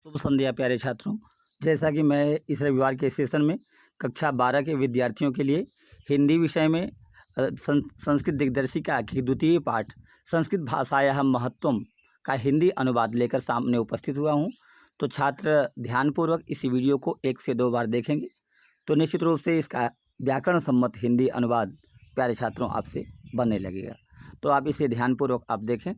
शुभ संध्या प्यारे छात्रों। जैसा कि मैं इस रविवार के सेशन में कक्षा 12 के विद्यार्थियों के लिए हिंदी विषय में संस्कृत दिग्दर्शिका की द्वितीय पाठ संस्कृत भाषायाः महत्वम का हिंदी अनुवाद लेकर सामने उपस्थित हुआ हूं। तो छात्र ध्यानपूर्वक इस वीडियो को 1 से 2 बार देखेंगे तो निश्चित रूप से इसका व्याकरण सम्मत हिंदी अनुवाद प्यारे छात्रों आपसे बनने लगेगा। तो आप इसे ध्यानपूर्वक आप देखें।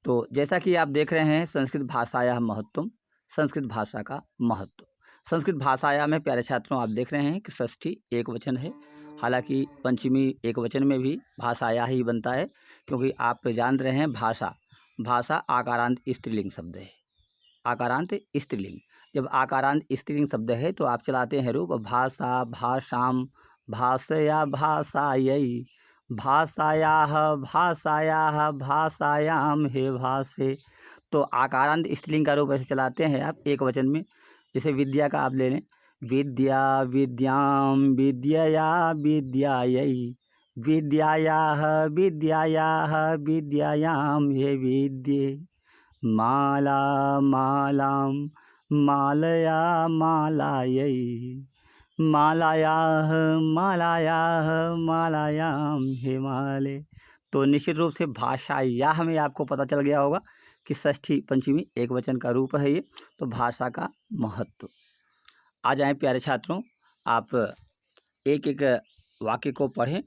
तो जैसा कि आप देख रहे हैं संस्कृत भाषायाः महत्वम, संस्कृत भाषा का महत्व। संस्कृत भाषाया में प्यारे छात्रों आप देख रहे हैं कि षष्ठी एक वचन है, हालांकि पंचमी एक वचन में भी भाषाया ही बनता है, क्योंकि आप जान रहे हैं भाषा आकारांत स्त्रीलिंग शब्द है। आकारांत स्त्रीलिंग, जब आकारांत स्त्रीलिंग शब्द है तो आप चलाते हैं रूप भाषा, भाषाम, भाषया, भाषायै, भाषायाः, भाषायाः, भाषायाम, हे भाषे। तो आकारांत स्त्रीलिंग का रूप ऐसे चलाते हैं आप एक वचन में। जैसे विद्या का आप ले लें, विद्या, विद्याम, विद्यया, विद्यायै, विद्यायाः, विद्यायाः, विद्यायाम, हे विद्ये। माला, मालाम, मालया, मालायै, मालायाः, मालायाः, मालायाम, हे माले। तो निश्चित रूप से भाषायाः में आपको पता चल गया होगा कि षष्ठी पंचमी एक वचन का रूप है ये। तो भाषा का महत्व। आ जाएं प्यारे छात्रों, आप एक एक वाक्य को पढ़ें।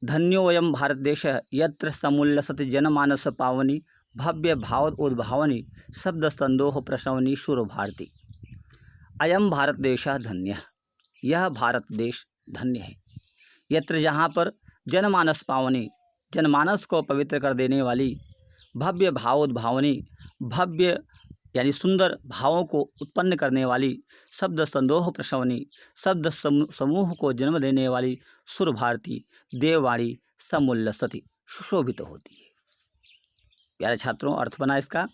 धन्योऽयं भारत देश यत्र समुल्लसति जनमानस पावनी भव्य भाव उद्भावनी शब्द संदोह प्रसवनी शुर भारती। अयम भारत देश धन्य, यह भारत देश धन्य है। यत्र, जहाँ पर जनमानस पावनी, जनमानस को पवित्र कर देने वाली, भव्य भावोद्भावनी, भव्य यानी सुंदर भावों को उत्पन्न करने वाली, शब्द संदोह प्रसवनी, शब्द समूह को जन्म देने वाली, सुर भारती, देववाणी, समुल्लसति, सुशोभित होती है। प्यारे छात्रों, अर्थ बना इसका,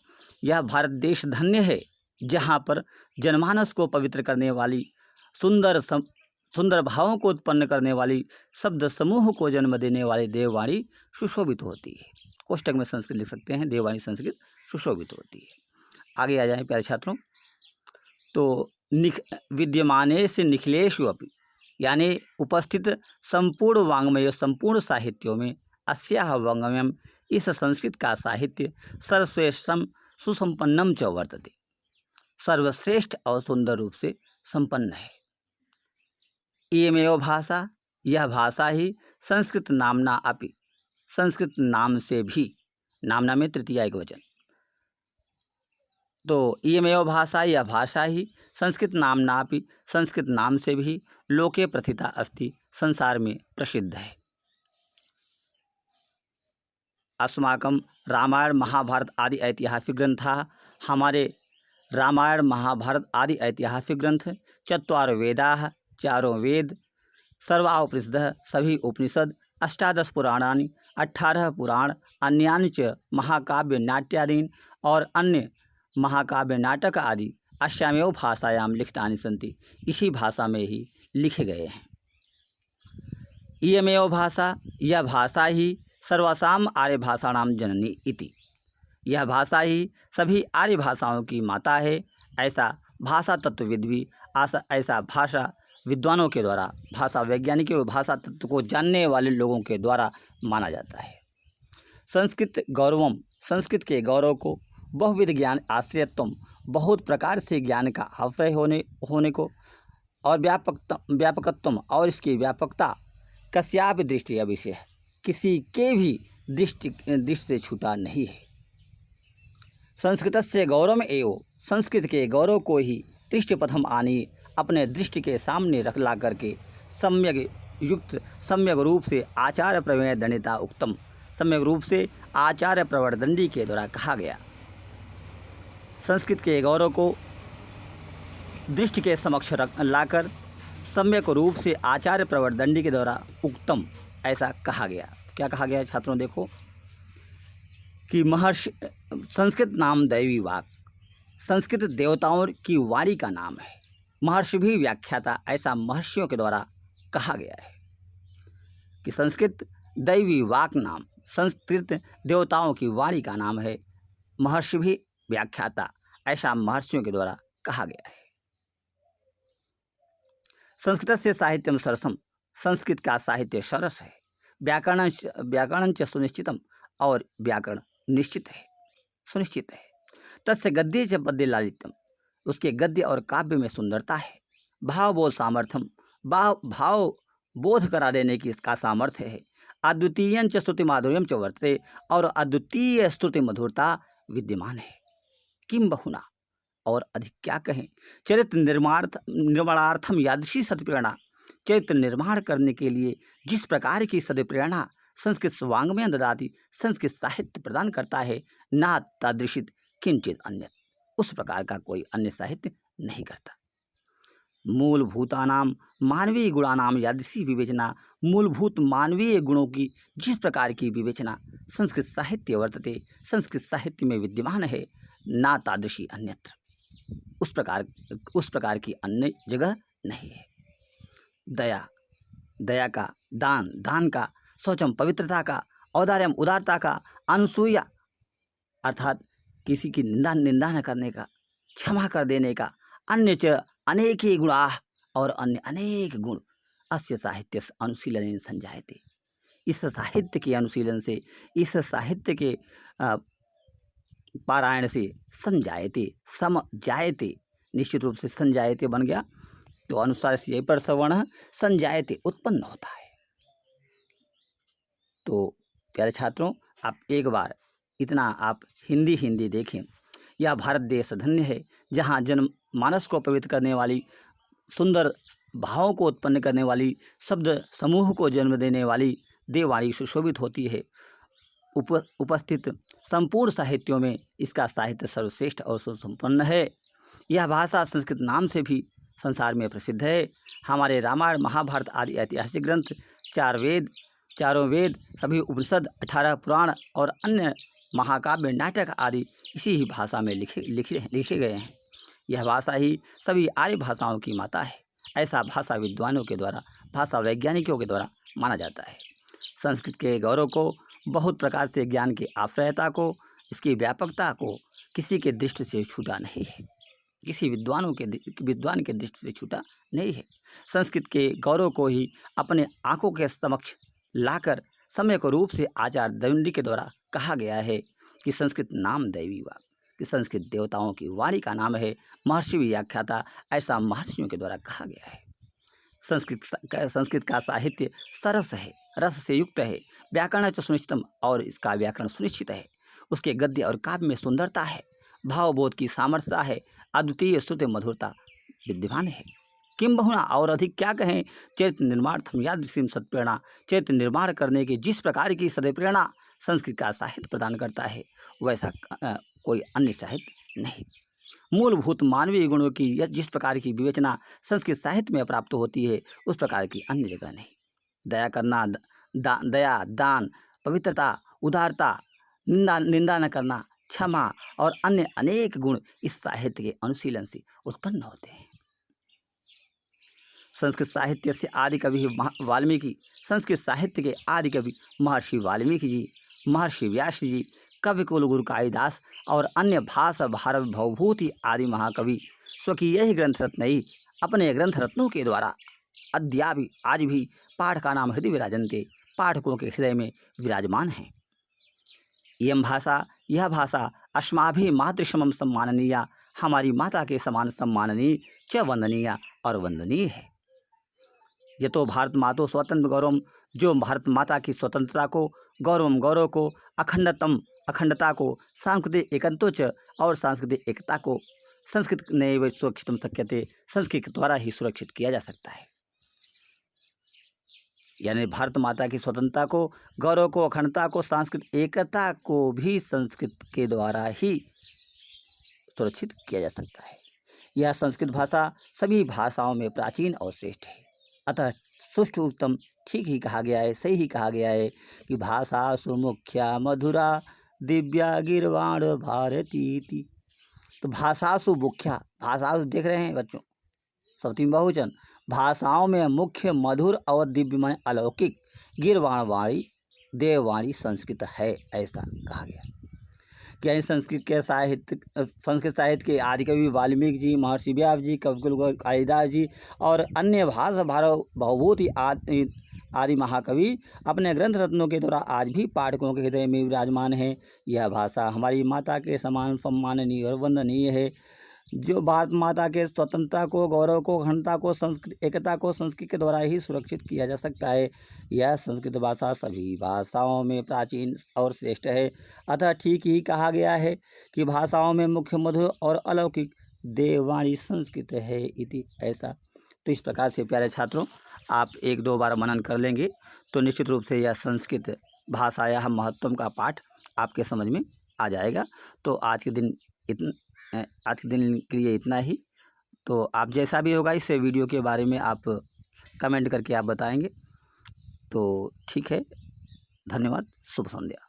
यह भारत देश धन्य है जहाँ पर जनमानस को पवित्र करने वाली, सुंदर भावों को उत्पन्न करने वाली, शब्द समूह को जन्म देने वाली देववाणी सुशोभित होती है। कोष्टक में संस्कृत लिख सकते हैं, देववाणी संस्कृत सुशोभित होती है। आगे आ जाएं प्यारे छात्रों। तो विद्यमाने से निखिलेषु अपि, यानी उपस्थित संपूर्ण वाङ्मय, संपूर्ण साहित्यों में, अस्याः वाङ्मयम्, इस संस्कृत का साहित्य, सर्वश्रेष्ठम सुसंपन्नम च वर्तते, सर्वश्रेष्ठ और सुंदर रूप से संपन्न है। इयमेव भाषा, यह भाषा ही संस्कृत नामना अपि, संस्कृत नाम से भी, नामना में तृतीया एक वचन। तो इयमेव भाषा, यह भाषा ही संस्कृत नामना अपि, संस्कृत नाम से भी, लोके प्रथिता अस्ति, संसार में प्रसिद्ध है। अस्माकं रामायण महाभारत आदि ऐतिहासिक ग्रंथाः, हमारे रामायण महाभारत आदि ऐतिहासिक ग्रंथ, चत्वारो वेदाः, चारों वेद, सर्वा उपनिषदः, सभी उपनिषद, 18 पुराणानि, 18 पुराण, अन्यानि च महाकाव्य नाट्यादीन, और अन्य महाकाव्य नाटक आदि, अस्यामेव भाषायां लिखितानि सन्ति, इसी भाषा में ही लिखे गए हैं। इयमेव भाषा, यह भाषा ही सर्वासाम आर्य भाषाणाम जननी इति, यह भाषा ही सभी आर्य भाषाओं की माता है, ऐसा भाषा तत्वविद भी, ऐसा भाषा विद्वानों के द्वारा, भाषा वैज्ञानिकों और भाषा तत्व को जानने वाले लोगों के द्वारा माना जाता है। संस्कृत गौरवम, संस्कृत के गौरव को, बहुविध ज्ञान आश्रयत्वम, बहुत प्रकार से ज्ञान का आश्रय होने को, और व्यापकत्वम, और इसकी व्यापकता, कस्यापि दृष्टि अविषय, किसी के भी दृष्टि से छूटा नहीं है। संस्कृतस्य गौरवम एव, संस्कृत के गौरव को ही दृष्टिपथम आनी, अपने दृष्टि के सामने रख ला करके, सम्यक रूप से आचार्य प्रमेय दंडिता उक्तम, सम्यक रूप से आचार्य प्रवर्दंडी के द्वारा कहा गया। संस्कृत के गौरव को दृष्टि के समक्ष लाकर सम्यक रूप से आचार्य प्रवर्दंडी के द्वारा उक्तम, ऐसा कहा गया। क्या कहा गया छात्रों, देखो कि महर्षि, संस्कृत नाम दैवी वाक, संस्कृत देवताओं की वाणी का नाम है। महर्षि भी व्याख्याता, ऐसा महर्षियों के द्वारा कहा गया है कि संस्कृत दैवी वाक नाम, संस्कृत देवताओं की वाणी का नाम है। महर्षि भी व्याख्याता, ऐसा महर्षियों के द्वारा कहा गया है। संस्कृत से साहित्यम सरसम, संस्कृत का साहित्य सरस है। व्याकरण च सुनिश्चितम, और व्याकरण निश्चित है, सुनिश्चित है। तस्य गद्य च पद्य लालित्यम, उसके गद्य और काव्य में सुंदरता है। भावबोध सामर्थ्यम, भाव बोध करा देने की इसका सामर्थ्य है। अद्वितीय च स्तुति माधुर्यम च वर्तते, और अद्वितीय स्तुति मधुरता विद्यमान है। किम बहुना, और अधिक क्या कहें। चरित्र निर्माणार्थम यादृशी सदप्रेरणा, चरित्र निर्माण करने के लिए जिस प्रकार की सदप्रेरणा संस्कृत स्वांग्मय ददाति, संस्कृत साहित्य प्रदान करता है, ना तादृशित किंचित अन्य, उस प्रकार का कोई अन्य साहित्य नहीं करता। मूलभूतानाम मानवीय गुणानाम यादृशी विवेचना, मूलभूत मानवीय गुणों की जिस प्रकार की विवेचना संस्कृत साहित्य वर्तते, संस्कृत साहित्य में विद्यमान है, ना तादृशी अन्यत्र, उस प्रकार की अन्य जगह नहीं है। दया, दया का, दान का, शौचम पवित्रता का, औदार्यम उदारता का, अनुसूया अर्थात किसी की निंदा न करने का, क्षमा कर देने का, अन्य च अनेक ही गुणा, और अन्य अनेक गुण अस्य साहित्य अनुशीलन संजायते, इस साहित्य के अनुशीलन से, इस साहित्य के पारायण से संजायते, समजायते, निश्चित रूप से संजायते बन गया तो अनुसार से यही पर सवर्ण संजायते उत्पन्न होता है। तो प्यारे छात्रों, आप एक बार इतना आप हिंदी देखें। यह भारत देश धन्य है, जहाँ जनमानस को पवित्र करने वाली, सुंदर भावों को उत्पन्न करने वाली, शब्द समूह को जन्म देने वाली देववाणी सुशोभित होती है। उपस्थित संपूर्ण साहित्यों में इसका साहित्य सर्वश्रेष्ठ और सुसंपन्न है। यह भाषा संस्कृत नाम से भी संसार में प्रसिद्ध है। हमारे रामायण, महाभारत आदि ऐतिहासिक ग्रंथ, चारों वेद, सभी उपनिषद, 18 पुराण और अन्य महाकाव्य, नाटक आदि इसी ही भाषा में लिखे गए हैं। यह भाषा ही सभी आर्य भाषाओं की माता है, ऐसा भाषा विद्वानों के द्वारा, भाषा वैज्ञानिकों के द्वारा माना जाता है। संस्कृत के गौरव को, बहुत प्रकार से ज्ञान की आश्रयता को, इसकी व्यापकता को किसी के दृष्टि से छूटा नहीं है, किसी विद्वान के दृष्टि से छूटा नहीं है। संस्कृत के गौरव को ही अपने आंखों के समक्ष लाकर सम्यक रूप से आचार्य दंडी के द्वारा कहा गया है कि संस्कृत नाम दैवी वाक्, कि संस्कृत देवताओं की वाणी का नाम है, महर्षि व्याख्याता, ऐसा महर्षियों के द्वारा कहा गया है। संस्कृत का साहित्य सरस है, रस से युक्त है। व्याकरण च सुनिश्चितम, और इसका व्याकरण सुनिश्चित है। उसके गद्य और काव्य में सुंदरता है, भावबोध की सामर्थ्यता है, अद्वितीय स्तुति मधुरता विद्यमान है। किम बहुना, और अधिक क्या कहें। चरित्र निर्माणार्थम यादृशीं सत्प्रेरणा, चरित्र निर्माण करने की जिस प्रकार की सदप्रेरणा संस्कृत का साहित्य प्रदान करता है, वैसा कोई अन्य साहित्य नहीं। मूलभूत मानवीय गुणों की जिस प्रकार की विवेचना संस्कृत साहित्य में प्राप्त होती है, उस प्रकार की अन्य जगह नहीं। दया करना, दया, दान, पवित्रता, उदारता, निंदा न करना, क्षमा और अन्य अनेक गुण इस साहित्य के अनुशीलन से उत्पन्न होते हैं। संस्कृत साहित्य से आदि कवि वाल्मीकि, संस्कृत साहित्य के आदि कवि महर्षि वाल्मीकि जी, महर्षि व्यास जी, कवि कुलगुरु कालिदास और अन्य भाषा भारत भवभूति आदि महाकवि स्वकीय ही ग्रंथ रत्न ही अपने ग्रंथ रत्नों के द्वारा अद्यापि आज भी पाठ का नाम हृदय विराजन्ते, पाठकों के हृदय में विराजमान है। यह भाषा अस्माभि मातृसमम सम्माननीय, हमारी माता के समान सम्माननीय, च वंदनीय और वंदनीय है। ये तो भारत मातो स्वतंत्र गौरवम, जो भारत माता की स्वतंत्रता को, गौरव को, अखंडता को, सांस्कृतिक एकत्वच और सांस्कृतिक एकता को संस्कृत नैव सुरक्षितम शक्यते, संस्कृत के द्वारा ही सुरक्षित किया जा सकता है। यानी भारत माता की स्वतंत्रता को, गौरव को, अखंडता को, सांस्कृतिक एकता को भी संस्कृत के द्वारा ही सुरक्षित किया जा सकता है। यह संस्कृत भाषा सभी भाषाओं में प्राचीन और श्रेष्ठ है। अतः सुष्ठु उत्तम ठीक ही कहा गया है, सही ही कहा गया है कि भाषा सुमुख्या मधुरा दिव्या गिरवाण भारती। तो भाषासु मुख्या, भाषासु देख रहे हैं बच्चों, सप्तमी बहुवचन, भाषाओं में मुख्य, मधुर और दिव्य माने अलौकिक, गिरवाण वाणी, देववाणी संस्कृत है, ऐसा कहा गया। कहीं संस्कृत साहित्य के आदिकवि वाल्मीकि जी, महर्षि व्यास जी, कविकुल कालिदास जी और अन्य भाषा भवभूति आदि महाकवि अपने ग्रंथ रत्नों के द्वारा आज भी पाठकों के हृदय में विराजमान है। यह भाषा हमारी माता के समान सम्माननीय और वंदनीय है। जो भारत माता के स्वतंत्रता को, गौरव को, अखंडता को, एकता को संस्कृत के द्वारा ही सुरक्षित किया जा सकता है। यह संस्कृत भाषा सभी भाषाओं में प्राचीन और श्रेष्ठ है। अतः ठीक ही कहा गया है कि भाषाओं में मुख्य मधुर और अलौकिक देववाणी संस्कृत है इति। ऐसा तो इस प्रकार से प्यारे छात्रों, आप 1-2 बार मनन कर लेंगे तो निश्चित रूप से यह संस्कृत भाषा या महत्व का पाठ आपके समझ में आ जाएगा। तो आज के दिन के लिए इतना ही। तो आप जैसा भी होगा इस वीडियो के बारे में आप कमेंट करके आप बताएंगे। तो ठीक है, धन्यवाद, शुभ संध्या।